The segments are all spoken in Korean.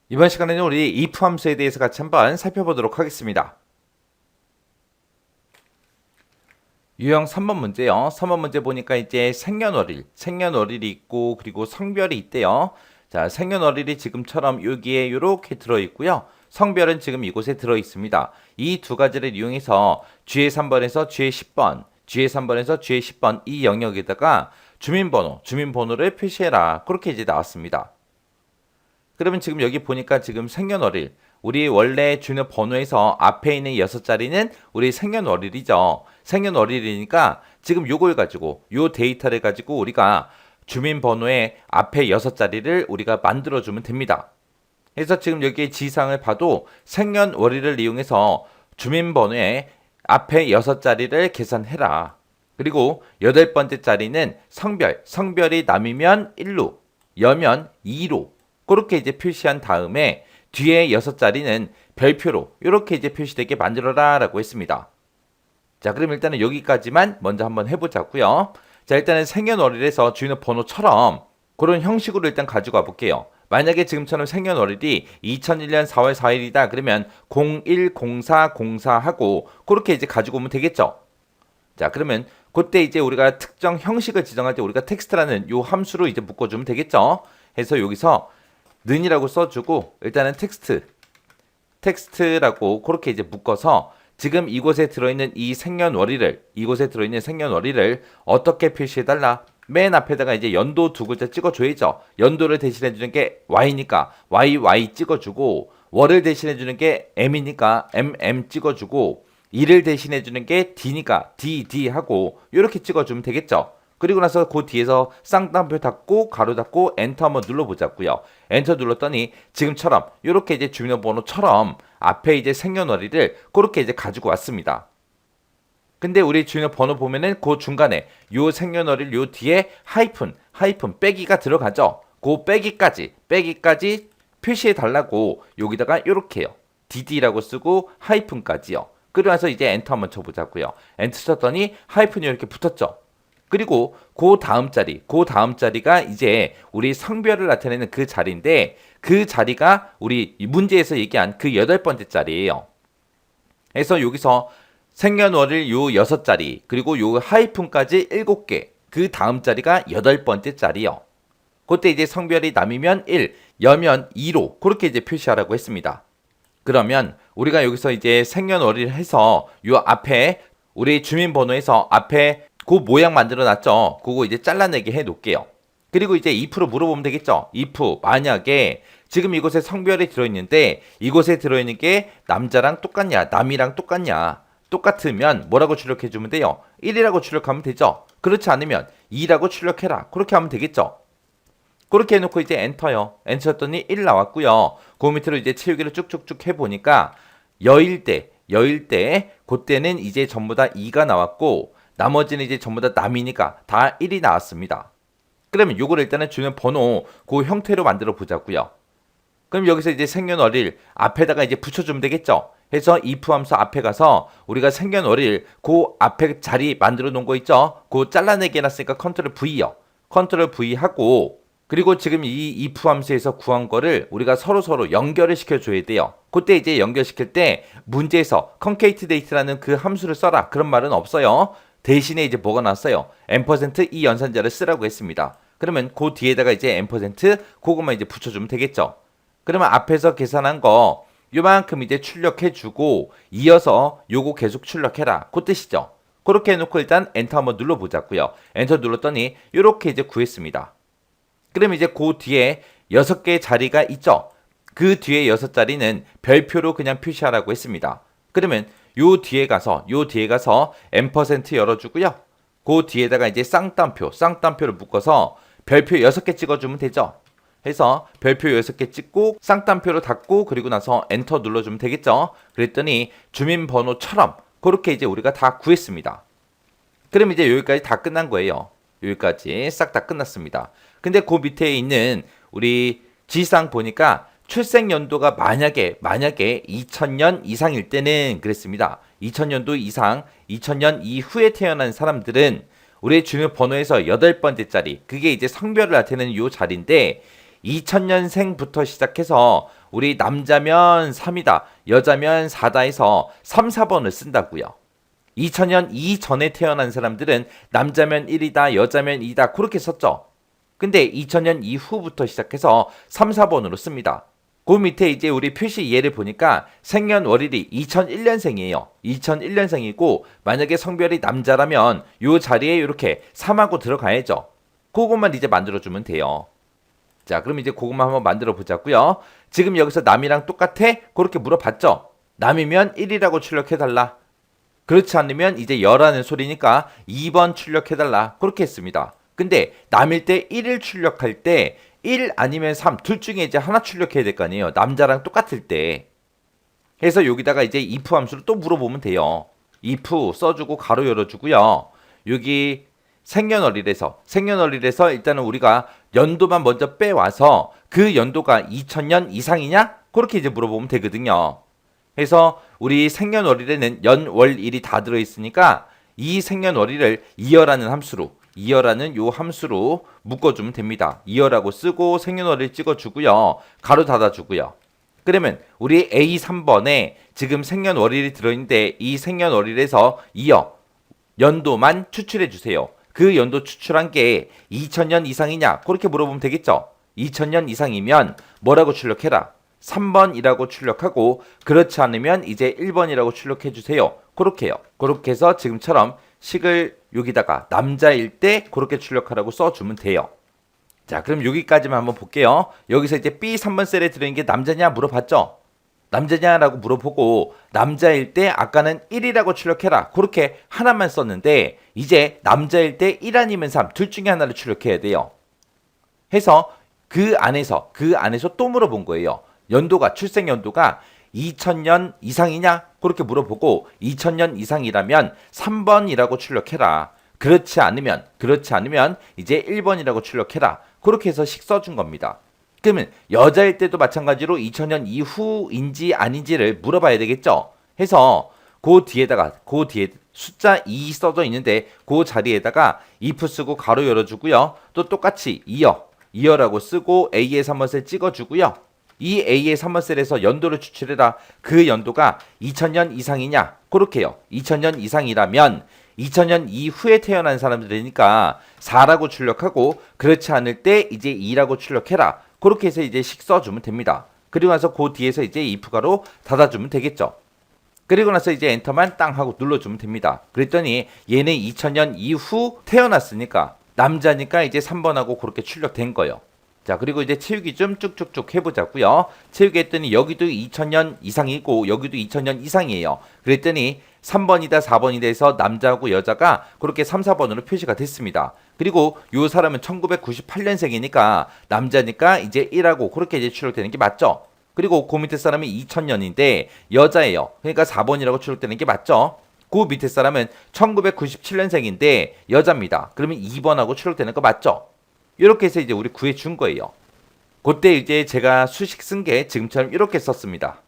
이번 시간에는 우리 if 함수에 대해서 같이 한번 살펴보도록 하겠습니다. 유형 3번 문제요. 3번 문제 보니까 이제 생년월일이 있고 그리고 성별이 있대요. 자, 생년월일이 지금처럼 여기에 이렇게 들어있고요. 성별은 지금 이곳에 들어있습니다. 이 두 가지를 이용해서 G의 3번에서 G의 10번, G의 3번에서 G의 10번 이 영역에다가 주민번호를 표시해라. 그렇게 이제 나왔습니다. 그러면 지금 여기 보니까 지금 생년월일 우리 원래 주는 번호에서 앞에 있는 6자리는 우리 생년월일이죠. 생년월일이니까 지금 요걸 가지고 요 데이터를 가지고 우리가 주민번호의 앞에 6자리를 우리가 만들어주면 됩니다. 그래서 지금 여기 지상을 봐도 생년월일을 이용해서 주민번호의 앞에 6자리를 계산해라. 그리고 8번째 자리는 성별이 남이면 1로, 여면 2로 그렇게 이제 표시한 다음에 뒤에 6자리는 별표로 이렇게 이제 표시되게 만들어라 라고 했습니다. 자, 그럼 일단은 여기까지만 먼저 한번 해보자고요. 자, 일단은 생년월일에서 주는 번호처럼 그런 형식으로 일단 가지고 와볼게요. 만약에 지금처럼 생년월일이 2001년 4월 4일이다 그러면 010404 하고 그렇게 이제 가지고 오면 되겠죠. 자, 그러면 그때 이제 우리가 특정 형식을 지정할 때 우리가 텍스트라는 요 함수로 이제 묶어주면 되겠죠. 해서 여기서 는이라고 써주고 일단은 텍스트라고 그렇게 이제 묶어서 지금 이곳에 들어있는 이곳에 들어있는 생년월일을 어떻게 표시해달라. 맨 앞에다가 이제 연도 두 글자 찍어줘야죠. 연도를 대신해주는 게 Y니까 YY 찍어주고 월을 대신해주는 게 M이니까 MM 찍어주고 일을 대신해주는 게 D니까 DD 하고 이렇게 찍어주면 되겠죠. 그리고 나서 그 뒤에서 쌍따옴표 닫고 가로 닫고 엔터 한번 눌러보자고요. 엔터 눌렀더니 지금처럼 이렇게 이제 주민번호처럼 앞에 이제 생년월일을 그렇게 이제 가지고 왔습니다. 근데 우리 주민번호 보면은 그 중간에 요 생년월일 요 뒤에 하이픈 빼기가 들어가죠. 그 빼기까지 표시해 달라고 여기다가 이렇게요. dd라고 쓰고 하이픈까지요. 그리고 나서 이제 엔터 한번 쳐보자고요. 엔터 쳤더니 하이픈이 이렇게 붙었죠. 그리고 그 다음 자리가 이제 우리 성별을 나타내는 그 자리인데 그 자리가 우리 문제에서 얘기한 그 8번째 자리예요. 그래서 여기서 생년월일 요 6자리 그리고 요 하이픈까지 7개 그 다음 자리가 8번째 자리요. 그때 이제 성별이 남이면 1, 여면 2로 그렇게 이제 표시하라고 했습니다. 그러면 우리가 여기서 이제 생년월일 해서 요 앞에 우리 주민번호에서 앞에 그 모양 만들어 놨죠. 그거 이제 잘라내게 해 놓을게요. 그리고 이제 if로 물어보면 되겠죠. if 만약에 지금 이곳에 성별이 들어있는데 이곳에 들어있는 게 남자랑 똑같냐 남이랑 똑같으면 뭐라고 출력해 주면 돼요. 1이라고 출력하면 되죠. 그렇지 않으면 2라고 출력해라. 그렇게 하면 되겠죠. 그렇게 해놓고 이제 엔터요. 엔터 쳤더니 1 나왔고요. 그 밑으로 이제 채우기를 쭉쭉쭉 해보니까 여일 때 그때는 이제 전부 다 2가 나왔고 나머지는 이제 전부 다 남이니까 다 1이 나왔습니다. 그러면 요거를 일단은 주는 번호 그 형태로 만들어 보자고요. 그럼 여기서 이제 생년월일 앞에다가 이제 붙여주면 되겠죠. 해서 if 함수 앞에 가서 우리가 생년월일 그 앞에 자리 만들어 놓은 거 있죠. 그 잘라내기 해놨으니까 컨트롤 V요. 컨트롤 V 하고 그리고 지금 이 if 함수에서 구한 거를 우리가 서로 연결을 시켜줘야 돼요. 그때 이제 연결시킬 때 문제에서 concatenate라는 그 함수를 써라. 그런 말은 없어요. 대신에 이제 뭐가 나왔어요? &이 연산자를 쓰라고 했습니다. 그러면 그 뒤에다가 이제 &, 그것만 이제 붙여주면 되겠죠. 그러면 앞에서 계산한 거 요만큼 이제 출력해주고 이어서 요거 계속 출력해라. 그 뜻이죠. 그렇게 해놓고 일단 엔터 한번 눌러보자고요. 엔터 눌렀더니 요렇게 이제 구했습니다. 그럼 이제 그 뒤에 6개의 자리가 있죠. 그 뒤에 6자리는 별표로 그냥 표시하라고 했습니다. 그러면 요 뒤에 가서 &, 열어주고요. 그 뒤에다가 이제 쌍따옴표를 묶어서 별표 6개 찍어주면 되죠. 해서 별표 6개 찍고 쌍따옴표로 닫고 그리고 나서 엔터 눌러주면 되겠죠. 그랬더니 주민번호처럼 그렇게 이제 우리가 다 구했습니다. 그럼 이제 여기까지 다 끝난 거예요. 여기까지 싹 다 끝났습니다. 근데 그 밑에 있는 우리 지상 보니까 출생 연도가 만약에 2000년 이상일 때는 그랬습니다. 2000년도 이상, 2000년 이후에 태어난 사람들은 우리의 주민번호에서 8번째 자리, 그게 이제 성별을 나타내는 요 자리인데 2000년생부터 시작해서 우리 남자면 3이다, 여자면 4다 해서 3, 4번을 쓴다고요. 2000년 이전에 태어난 사람들은 남자면 1이다, 여자면 2다 그렇게 썼죠. 근데 2000년 이후부터 시작해서 3, 4번으로 씁니다. 그 밑에 이제 우리 표시 예를 보니까 생년월일이 2001년생이에요. 2001년생이고 만약에 성별이 남자라면 요 자리에 이렇게 3하고 들어가야죠. 그것만 이제 만들어주면 돼요. 자, 그럼 이제 그것만 한번 만들어 보자고요. 지금 여기서 남이랑 똑같아? 그렇게 물어봤죠. 남이면 1이라고 출력해달라. 그렇지 않으면 이제 여라는 소리니까 2번 출력해달라. 그렇게 했습니다. 근데 남일 때 1을 출력할 때 1 아니면 3 둘 중에 이제 하나 출력해야 될 거 아니에요. 남자랑 똑같을 때. 해서 여기다가 이제 if 함수를 또 물어보면 돼요. if 써주고 가로 열어주고요. 여기 생년월일에서 일단은 우리가 연도만 먼저 빼와서 그 연도가 2000년 이상이냐? 그렇게 이제 물어보면 되거든요. 그래서 우리 생년월일에는 연월일이 다 들어있으니까 이 생년월일을 이어라는 요 함수로 묶어주면 됩니다. 이어라고 쓰고 생년월일 찍어주고요. 가로 닫아주고요. 그러면 우리 A3번에 지금 생년월일이 들어있는데 이 생년월일에서 이어 연도만 추출해주세요. 그 연도 추출한 게 2000년 이상이냐? 그렇게 물어보면 되겠죠. 2000년 이상이면 뭐라고 출력해라? 3번이라고 출력하고 그렇지 않으면 이제 1번이라고 출력해주세요. 그렇게요. 그렇게 해서 지금처럼 식을 여기다가 남자일 때 그렇게 출력하라고 써주면 돼요. 자, 그럼 여기까지만 한번 볼게요. 여기서 이제 B 3번 셀에 들어있는 게 남자냐 물어봤죠? 남자냐라고 물어보고 남자일 때 아까는 1이라고 출력해라. 그렇게 하나만 썼는데 이제 남자일 때 1 아니면 3 둘 중에 하나를 출력해야 돼요. 해서 그 안에서 또 물어본 거예요. 연도가 출생 연도가 2000년 이상이냐? 그렇게 물어보고 2000년 이상이라면 3번이라고 출력해라. 그렇지 않으면 이제 1번이라고 출력해라. 그렇게 해서 식 써준 겁니다. 그러면 여자일 때도 마찬가지로 2000년 이후인지 아닌지를 물어봐야 되겠죠. 해서 그 뒤에 숫자 2 써져 있는데 그 자리에다가 if 쓰고 가로 열어주고요. 또 똑같이 이어라고 쓰고 A의 3번 셀 찍어주고요. 이 A의 3번 셀에서 연도를 추출해라. 그 연도가 2000년 이상이냐? 그렇게요. 2000년 이상이라면 2000년 이후에 태어난 사람들이니까 4라고 출력하고 그렇지 않을 때 이제 2라고 출력해라. 그렇게 해서 이제 식 써주면 됩니다. 그리고 나서 그 뒤에서 이제 if 가로 닫아주면 되겠죠. 그리고 나서 이제 엔터만 땅 하고 눌러주면 됩니다. 그랬더니 얘는 2000년 이후 태어났으니까 남자니까 이제 3번하고 그렇게 출력된 거예요. 자, 그리고 이제 채우기 좀 쭉쭉쭉 해보자고요. 채우기 했더니 여기도 2000년 이상이고 여기도 2000년 이상이에요. 그랬더니 3번이다 4번이다 해서 남자하고 여자가 그렇게 3, 4번으로 표시가 됐습니다. 그리고 요 사람은 1998년생이니까 남자니까 이제 1하고 그렇게 이제 출력되는 게 맞죠? 그리고 그 밑에 사람이 2000년인데 여자예요. 그러니까 4번이라고 출력되는 게 맞죠? 그 밑에 사람은 1997년생인데 여자입니다. 그러면 2번하고 출력되는 거 맞죠? 이렇게 해서 이제 우리 구해 준 거예요. 그때 이제 제가 수식 쓴 게 지금처럼 이렇게 썼습니다.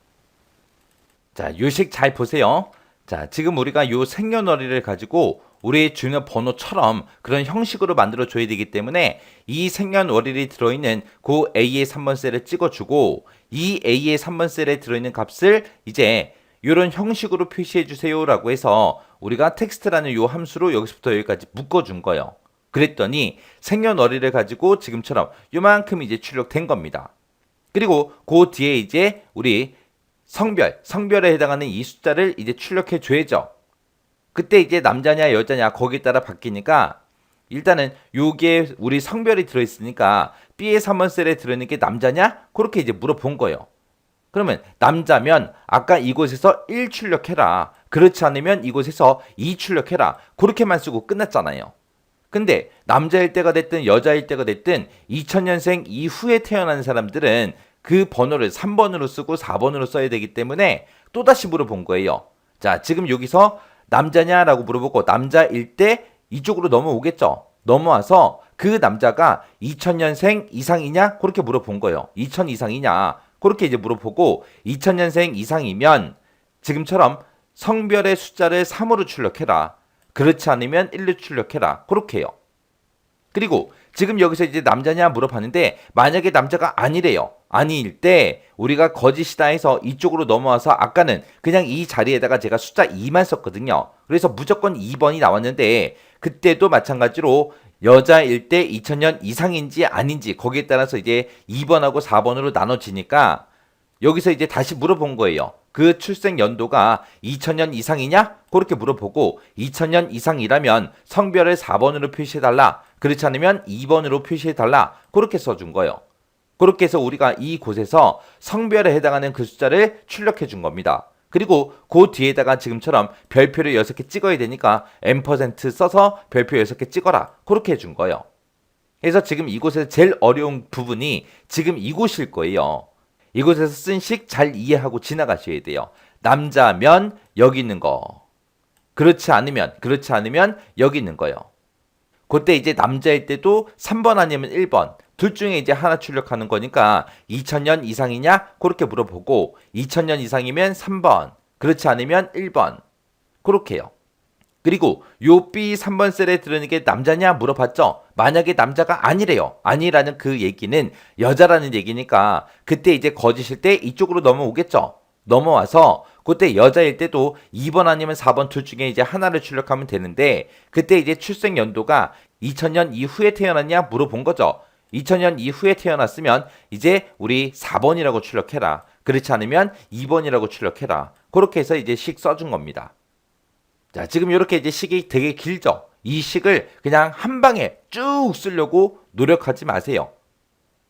자, 요 식 잘 보세요. 자, 지금 우리가 요 생년월일을 가지고 우리 주는 번호처럼 그런 형식으로 만들어 줘야 되기 때문에 이 생년월일이 들어있는 그 A의 3번 셀을 찍어주고 이 A의 3번 셀에 들어있는 값을 이제 이런 형식으로 표시해 주세요라고 해서 우리가 텍스트라는 요 함수로 여기서부터 여기까지 묶어준 거예요. 그랬더니 생년월일을 가지고 지금처럼 요만큼 이제 출력된 겁니다. 그리고 그 뒤에 이제 우리 성별에 해당하는 이 숫자를 이제 출력해 줘야죠. 그때 이제 남자냐 여자냐 거기에 따라 바뀌니까 일단은 요게 우리 성별이 들어있으니까 B의 3번 셀에 들어있는 게 남자냐? 그렇게 이제 물어본 거예요. 그러면 남자면 아까 이곳에서 1 출력해라. 그렇지 않으면 이곳에서 2 출력해라. 그렇게만 쓰고 끝났잖아요. 근데 남자일 때가 됐든 여자일 때가 됐든 2000년생 이후에 태어난 사람들은 그 번호를 3번으로 쓰고 4번으로 써야 되기 때문에 또다시 물어본 거예요. 자, 지금 여기서 남자냐라고 물어보고 남자일 때 이쪽으로 넘어오겠죠. 넘어와서 그 남자가 2000년생 이상이냐? 그렇게 물어본 거예요. 2000 이상이냐? 그렇게 이제 물어보고 2000년생 이상이면 지금처럼 성별의 숫자를 3으로 출력해라. 그렇지 않으면 1로 출력해라. 그렇게 해요. 그리고 지금 여기서 이제 남자냐 물어봤는데 만약에 남자가 아니래요. 아닐 때 우리가 거짓이다 해서 이쪽으로 넘어와서 아까는 그냥 이 자리에다가 제가 숫자 2만 썼거든요. 그래서 무조건 2번이 나왔는데 그때도 마찬가지로 여자일 때 2000년 이상인지 아닌지 거기에 따라서 이제 2번하고 4번으로 나눠지니까 여기서 이제 다시 물어본 거예요. 그 출생 연도가 2000년 이상이냐? 그렇게 물어보고 2000년 이상이라면 성별을 4번으로 표시해달라. 그렇지 않으면 2번으로 표시해달라. 그렇게 써준 거예요. 그렇게 해서 우리가 이곳에서 성별에 해당하는 그 숫자를 출력해 준 겁니다. 그리고 그 뒤에다가 지금처럼 별표를 6개 찍어야 되니까 M% 써서 별표 6개 찍어라. 그렇게 해준 거예요. 그래서 지금 이곳에서 제일 어려운 부분이 지금 이곳일 거예요. 이곳에서 쓴 식 잘 이해하고 지나가셔야 돼요. 남자면 여기 있는 거. 그렇지 않으면 여기 있는 거예요. 그때 이제 남자일 때도 3번 아니면 1번 둘 중에 이제 하나 출력하는 거니까 2000년 이상이냐? 그렇게 물어보고 2000년 이상이면 3번 그렇지 않으면 1번 그렇게 해요. 그리고 요 B 3번 셀에 들어있는 게 남자냐 물어봤죠. 만약에 남자가 아니래요. 아니라는 그 얘기는 여자라는 얘기니까 그때 이제 거짓일 때 이쪽으로 넘어오겠죠. 넘어와서 그때 여자일 때도 2번 아니면 4번 둘 중에 이제 하나를 출력하면 되는데 그때 이제 출생 연도가 2000년 이후에 태어났냐 물어본 거죠. 2000년 이후에 태어났으면 이제 우리 4번이라고 출력해라. 그렇지 않으면 2번이라고 출력해라. 그렇게 해서 이제 식 써준 겁니다. 자, 지금 이렇게 이제 식이 되게 길죠? 이 식을 그냥 한 방에 쭉 쓰려고 노력하지 마세요.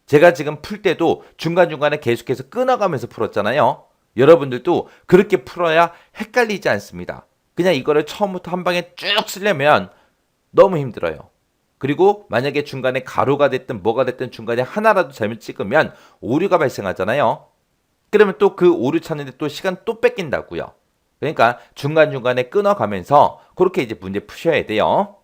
제가 지금 풀 때도 중간중간에 계속해서 끊어가면서 풀었잖아요. 여러분들도 그렇게 풀어야 헷갈리지 않습니다. 그냥 이거를 처음부터 한 방에 쭉 쓰려면 너무 힘들어요. 그리고 만약에 중간에 가로가 됐든 뭐가 됐든 중간에 하나라도 잘못 찍으면 오류가 발생하잖아요. 그러면 또 그 오류 찾는데 또 시간 또 뺏긴다고요. 그러니까 중간중간에 끊어가면서 그렇게 이제 문제 푸셔야 돼요.